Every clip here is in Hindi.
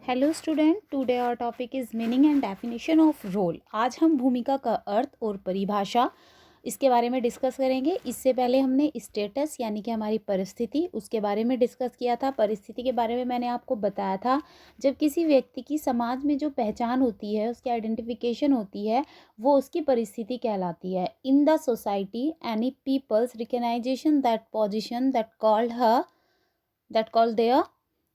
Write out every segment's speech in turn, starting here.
Hello student, today our topic is meaning and definition of role. आज हम भूमिका का अर्थ और परिभाषा इसके बारे में डिस्कस करेंगे। इससे पहले हमने स्टेटस यानी कि हमारी परिस्थिति उसके बारे में डिस्कस किया था। परिस्थिति के बारे में मैंने आपको बताया था, जब किसी व्यक्ति की समाज में जो पहचान होती है, उसकी आइडेंटिफिकेशन होती है, वो उसकी परिस्थिति कहलाती है। In the society any peoples recognization that position that called their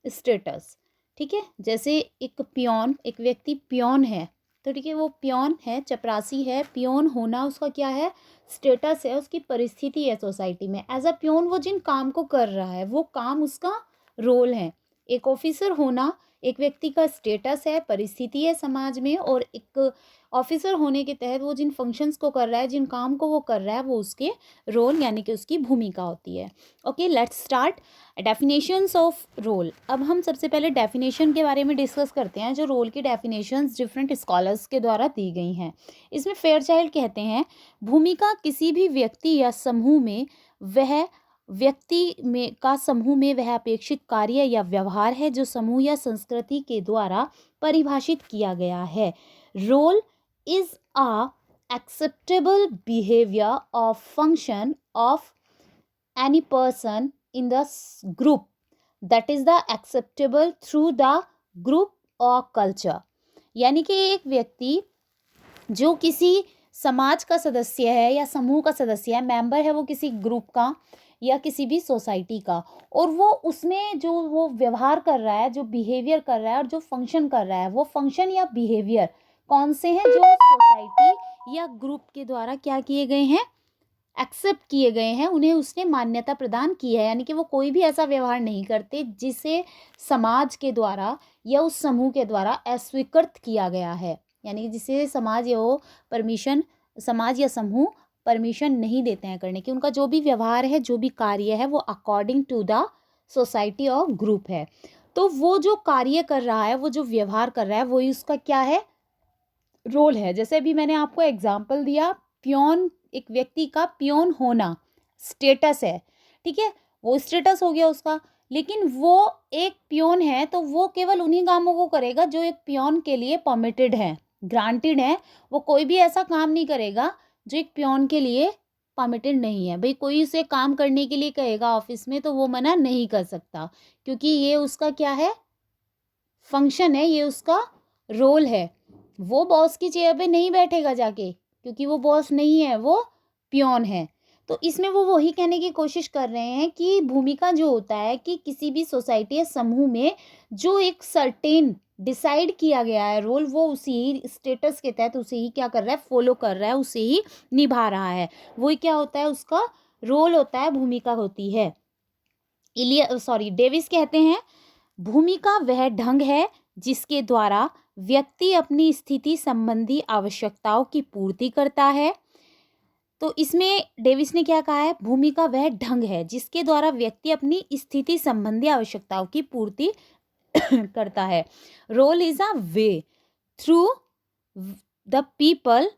status. ठीक है, जैसे एक व्यक्ति पियोन है, तो ठीक है, वो पियोन है, चपरासी है। पियोन होना उसका क्या है? स्टेटस है, उसकी परिस्थिति है सोसाइटी में। एज अ पियोन वो जिन काम को कर रहा है वो काम उसका रोल है। एक ऑफिसर होना एक व्यक्ति का स्टेटस है, परिस्थिति है समाज में, और एक ऑफिसर होने के तहत वो जिन फंक्शंस को कर रहा है, जिन काम को वो कर रहा है, वो उसके रोल यानी कि उसकी भूमिका होती है। Okay, let's start definitions of role. अब हम सबसे पहले डेफिनेशन के बारे में डिस्कस करते हैं, जो रोल की डेफिनेशंस डिफरेंट स्कॉलर्स के द्वारा दी गई हैं। इसमें फेयरचाइल्ड कहते हैं, भूमिका किसी भी व्यक्ति या समूह में वह अपेक्षित कार्य या व्यवहार है जो समूह या संस्कृति के द्वारा परिभाषित किया गया है। Role is a acceptable behavior or function of any person in the group that is the acceptable through the group or culture। यानी कि एक व्यक्ति जो किसी समाज का सदस्य है या समूह का सदस्य है, मेंबर है वो किसी ग्रुप का या किसी भी सोसाइटी का, और वो उसमें जो वो व्यवहार कर रहा है, जो बिहेवियर कर रहा है और जो फंक्शन कर रहा है, वो फंक्शन या बिहेवियर कौन से हैं? जो सोसाइटी या ग्रुप के द्वारा क्या किए गए हैं? एक्सेप्ट किए गए हैं, उन्हें उसने मान्यता प्रदान की है। यानी कि वो कोई भी ऐसा व्यवहार नहीं करते जिसे समाज के द्वारा या उस समूह के द्वारा अस्वीकृत किया गया है, यानी कि जिसे समाज या समूह परमिशन नहीं देते हैं करने की। उनका जो भी व्यवहार है, जो भी कार्य है, वो अकॉर्डिंग टू द सोसाइटी और ग्रुप है। तो वो जो कार्य कर रहा है, वो जो व्यवहार कर रहा है, वही उसका क्या है? रोल है। जैसे अभी मैंने आपको एग्जाम्पल दिया, पियोन, एक व्यक्ति का पियोन होना स्टेटस है। ठीक है, वो स्टेटस हो गया उसका। लेकिन वो एक पियोन है तो वो केवल उन्हीं कामों को करेगा जो एक पियोन के लिए परमिटेड है, ग्रांटेड है। वो कोई भी ऐसा काम नहीं करेगा जो एक पियोन के लिए परमिटेड नहीं है। भाई कोई उसे काम करने के लिए कहेगा ऑफिस में तो वो मना नहीं कर सकता, क्योंकि ये उसका क्या है? फंक्शन है, ये उसका रोल है। वो बॉस की चेयर पे नहीं बैठेगा जाके, क्योंकि वो बॉस नहीं है, वो पियोन है। तो इसमें वो वही कहने की कोशिश कर रहे हैं कि भूमिका जो होता है कि किसी भी सोसाइटी या समूह में जो एक सर्टेन डिसाइड किया गया है रोल, वो उसी ही स्टेटस के तहत उसे ही क्या कर रहा है? फॉलो कर रहा है, उसे ही निभा रहा है। वही क्या होता है? उसका रोल होता है, भूमिका होती है। डेविस कहते हैं, भूमिका वह ढंग है जिसके द्वारा व्यक्ति अपनी स्थिति संबंधी आवश्यकताओं की पूर्ति करता है। तो इसमें डेविस ने क्या कहा है? भूमिका वह ढंग है जिसके द्वारा व्यक्ति अपनी स्थिति संबंधी आवश्यकताओं की पूर्ति करता है। Role is a way through the people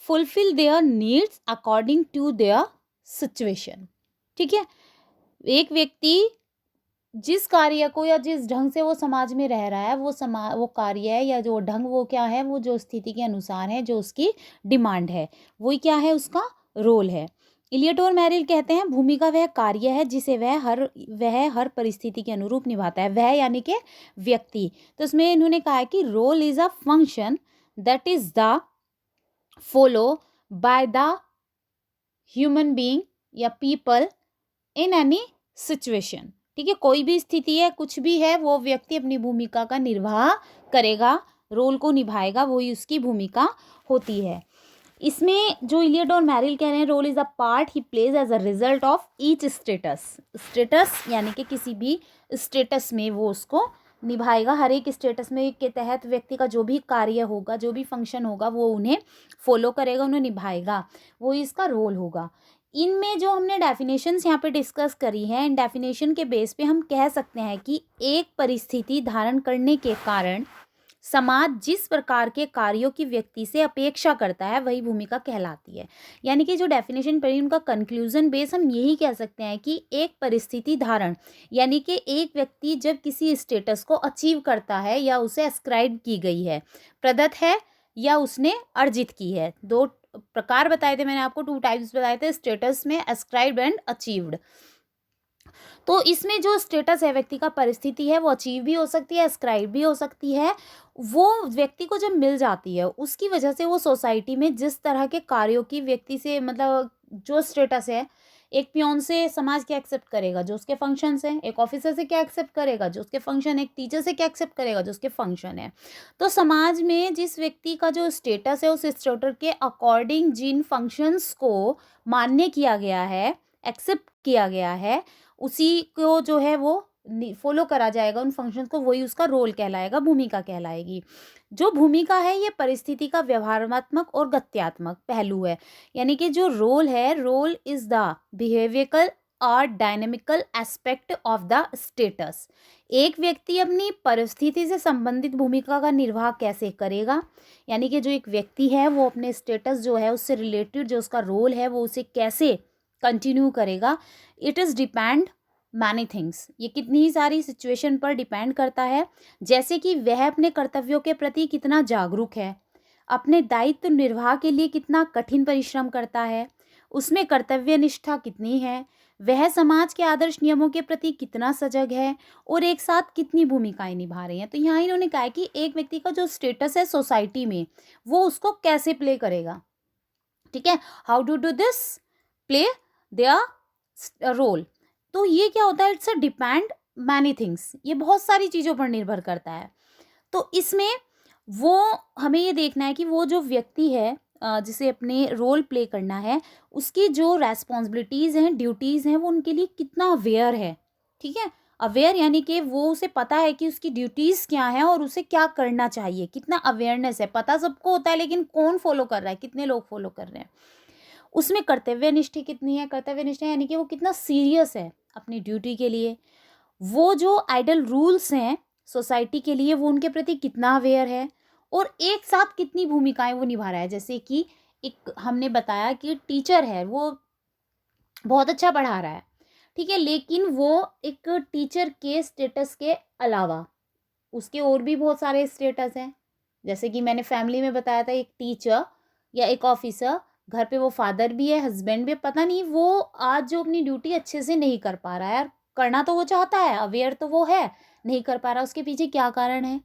fulfil their needs according to their situation. ठीक है, एक व्यक्ति जिस कार्य को या जिस ढंग से वो समाज में रह रहा है, वो कार्य है या जो ढंग, वो क्या है? वो जो स्थिति के अनुसार है, जो उसकी डिमांड है, वही क्या है? उसका रोल है। इलियट और मेरिल कहते हैं, भूमिका वह कार्य है जिसे वह हर परिस्थिति के अनुरूप निभाता है। वह यानी कि व्यक्ति। तो इसमें इन्होंने कहा है कि role is a function that is the follow by the human being या पीपल इन एनी सिचुएशन। ठीक है, कोई भी स्थिति है, कुछ भी है, वो व्यक्ति अपनी भूमिका का निर्वाह करेगा, रोल को निभाएगा, वही उसकी भूमिका होती है। इसमें जो इलियट और मैरिल कह रहे हैं, role is a part he plays as a result of each status यानी कि किसी भी स्टेटस में वो उसको निभाएगा। हर एक स्टेटस में के तहत व्यक्ति का जो भी कार्य होगा, जो भी फंक्शन होगा, वो उन्हें फॉलो करेगा, उन्हें निभाएगा, वो इसका रोल होगा। इनमें जो हमने डेफिनेशंस यहाँ पे डिस्कस करी हैं, इन डेफिनेशन के बेस पे हम कह सकते हैं कि एक परिस्थिति धारण करने के कारण समाज जिस प्रकार के कार्यों की व्यक्ति से अपेक्षा करता है वही भूमिका कहलाती है। यानी कि जो डेफिनेशन पढ़ी उनका कंक्लूजन बेस हम यही कह सकते हैं कि एक परिस्थिति धारण, यानी कि एक व्यक्ति जब किसी स्टेटस को अचीव करता है या उसे एस्क्राइब की गई है, प्रदत्त है या उसने अर्जित की है। दो प्रकार बताए थे मैंने आपको, 2 टाइप्स बताए थे स्टेटस में, एस्क्राइब्ड एंड अचीव्ड। तो इसमें जो स्टेटस है व्यक्ति का, परिस्थिति है, वो अचीव भी हो सकती है, एस्क्राइब भी हो सकती है। वो व्यक्ति को जब मिल जाती है उसकी वजह से वो सोसाइटी में जिस तरह के कार्यों की व्यक्ति से, मतलब जो स्टेटस है, एक पियोन से समाज क्या एक्सेप्ट करेगा, जो उसके फंक्शंस हैं। एक ऑफिसर से क्या एक्सेप्ट करेगा, जो उसके फंक्शन है। एक टीचर से क्या एक्सेप्ट करेगा, जो उसके फंक्शन है। तो समाज में जिस व्यक्ति का जो स्टेटस है उस स्टेटस के अकॉर्डिंग जिन फंक्शंस को मान्य किया गया है, एक्सेप्ट किया गया है, उसी को जो है वो फॉलो करा जाएगा उन फंक्शंस को, वही उसका रोल कहलाएगा, भूमिका कहलाएगी। जो भूमिका है ये परिस्थिति का व्यवहारात्मक और गत्यात्मक पहलू है। यानी कि जो रोल है, रोल इज द बिहेवियरल और dynamical aspect of the status. एक व्यक्ति अपनी परिस्थिति से संबंधित भूमिका का निर्वाह कैसे करेगा, यानी कि जो एक व्यक्ति है वो अपने स्टेटस जो है उससे रिलेटेड जो उसका रोल है वो उसे कैसे कंटिन्यू करेगा। It is depend many things, ये कितनी ही सारी सिचुएशन पर डिपेंड करता है। जैसे कि वह अपने कर्तव्यों के प्रति कितना जागरूक है, अपने दायित्व निर्वाह के लिए कितना कठिन परिश्रम करता है, उसमें कर्तव्य निष्ठा कितनी है, वह समाज के आदर्श नियमों के प्रति कितना सजग है और एक साथ कितनी भूमिकाएं निभा रही हैं। तो यहाँ इन्होंने कहा है कि एक व्यक्ति का जो स्टेटस है सोसाइटी में वो उसको कैसे प्ले करेगा। ठीक है, how to do this, play their role. तो ये क्या होता है, it's a depend many things, ये बहुत सारी चीज़ों पर निर्भर करता है। तो इसमें वो हमें ये देखना है कि वो जो व्यक्ति है जिसे अपने रोल प्ले करना है, उसकी जो रेस्पॉन्सिबिलिटीज़ हैं, ड्यूटीज़ हैं, वो उनके लिए कितना अवेयर है। ठीक है, अवेयर यानी कि वो उसे पता है कि उसकी ड्यूटीज़ क्या हैं और उसे क्या करना चाहिए, कितना अवेयरनेस है। पता सबको होता है लेकिन कौन फॉलो कर रहा है, कितने लोग फॉलो कर रहे हैं। उसमें कर्तव्यनिष्ठा कितनी है, कर्तव्यनिष्ठा यानी कि वो कितना सीरियस है अपनी ड्यूटी के लिए। वो जो आइडल रूल्स हैं सोसाइटी के लिए वो उनके प्रति कितना अवेयर है और एक साथ कितनी भूमिकाएं वो निभा रहा है। जैसे कि एक हमने बताया कि टीचर है, वो बहुत अच्छा पढ़ा रहा है, ठीक है, लेकिन वो एक टीचर के स्टेटस के अलावा उसके और भी बहुत सारे स्टेटस हैं। जैसे कि मैंने फैमिली में बताया था, एक टीचर या एक ऑफिसर, घर पे वो फादर भी है, हस्बैंड भी, पता नहीं वो आज जो अपनी ड्यूटी अच्छे से नहीं कर पा रहा है। यार करना तो वो चाहता है, अवेयर तो वो है, नहीं कर पा रहा, उसके पीछे क्या कारण है।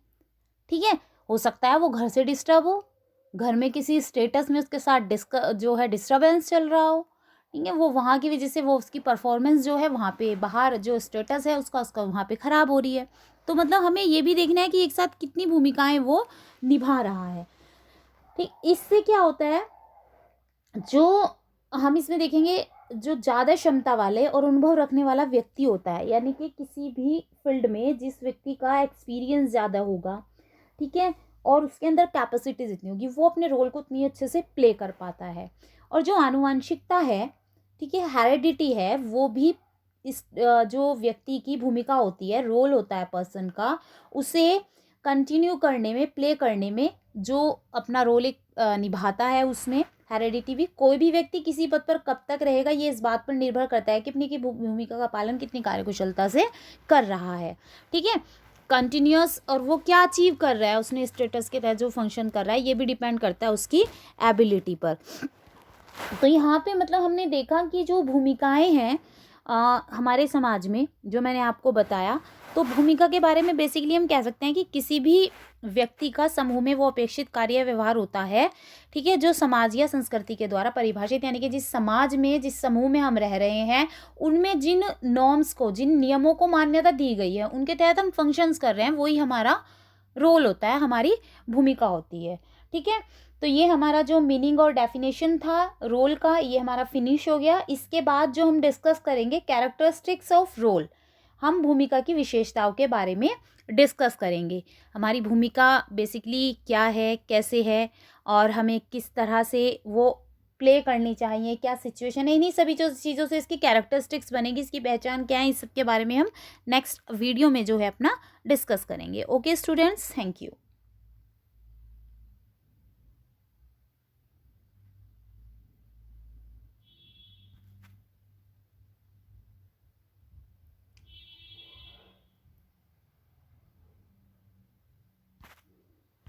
ठीक है, हो सकता है वो घर से डिस्टर्ब हो, घर में किसी स्टेटस में उसके साथ जो है डिस्टर्बेंस चल रहा हो। ठीक है, वो वहाँ की वजह से वो उसकी परफॉर्मेंस जो है वहाँ पे, बाहर जो स्टेटस है उसका वहाँ पे ख़राब हो रही है। तो मतलब हमें ये भी देखना है कि एक साथ कितनी भूमिकाएं वो निभा रहा है। ठीक, इससे क्या होता है, जो हम इसमें देखेंगे, जो ज़्यादा क्षमता वाले और अनुभव रखने वाला व्यक्ति होता है, यानी कि किसी भी फील्ड में जिस व्यक्ति का एक्सपीरियंस ज़्यादा होगा, ठीक है, और उसके अंदर कैपेसिटी जितनी होगी, वो अपने रोल को उतनी अच्छे से प्ले कर पाता है। और जो आनुवंशिकता है, ठीक है, हेरिडिटी है, वो भी इस जो व्यक्ति की भूमिका होती है, रोल होता है पर्सन का, उसे कंटिन्यू करने में, प्ले करने में, जो अपना रोल एक निभाता है, उसमें हेरिडिटी भी। कोई भी व्यक्ति किसी पद पर कब तक रहेगा ये इस बात पर निर्भर करता है कि अपनी की भूमिका का पालन कितनी कार्यकुशलता से कर रहा है। ठीक है, कंटिन्यूअस, और वो क्या अचीव कर रहा है, उसने स्टेटस के तहत जो फंक्शन कर रहा है, ये भी डिपेंड करता है उसकी एबिलिटी पर। तो यहाँ पे मतलब हमने देखा कि जो भूमिकाएं हैं हमारे समाज में, जो मैंने आपको बताया, तो भूमिका के बारे में बेसिकली हम कह सकते हैं कि किसी भी व्यक्ति का समूह में वो अपेक्षित कार्य व्यवहार होता है, ठीक है, जो समाज या संस्कृति के द्वारा परिभाषित, यानी कि जिस समाज में, जिस समूह में हम रह रहे हैं, उनमें जिन नॉर्म्स को, जिन नियमों को मान्यता दी गई है, उनके तहत हम फंक्शंस कर रहे हैं, वही हमारा रोल होता है, हमारी भूमिका होती है। ठीक है, तो ये हमारा जो मीनिंग और डेफिनेशन था रोल का, ये हमारा फिनिश हो गया। इसके बाद जो हम डिस्कस करेंगे कैरेक्टरिस्टिक्स ऑफ रोल, हम भूमिका की विशेषताओं के बारे में डिस्कस करेंगे। हमारी भूमिका बेसिकली क्या है, कैसे है, और हमें किस तरह से वो प्ले करनी चाहिए, क्या सिचुएशन है, इन्हीं सभी जो चीज़ों से इसकी कैरेक्टरिस्टिक्स बनेगी, इसकी पहचान क्या है, इस सब के बारे में हम नेक्स्ट वीडियो में जो है अपना डिस्कस करेंगे। Okay students, thank you.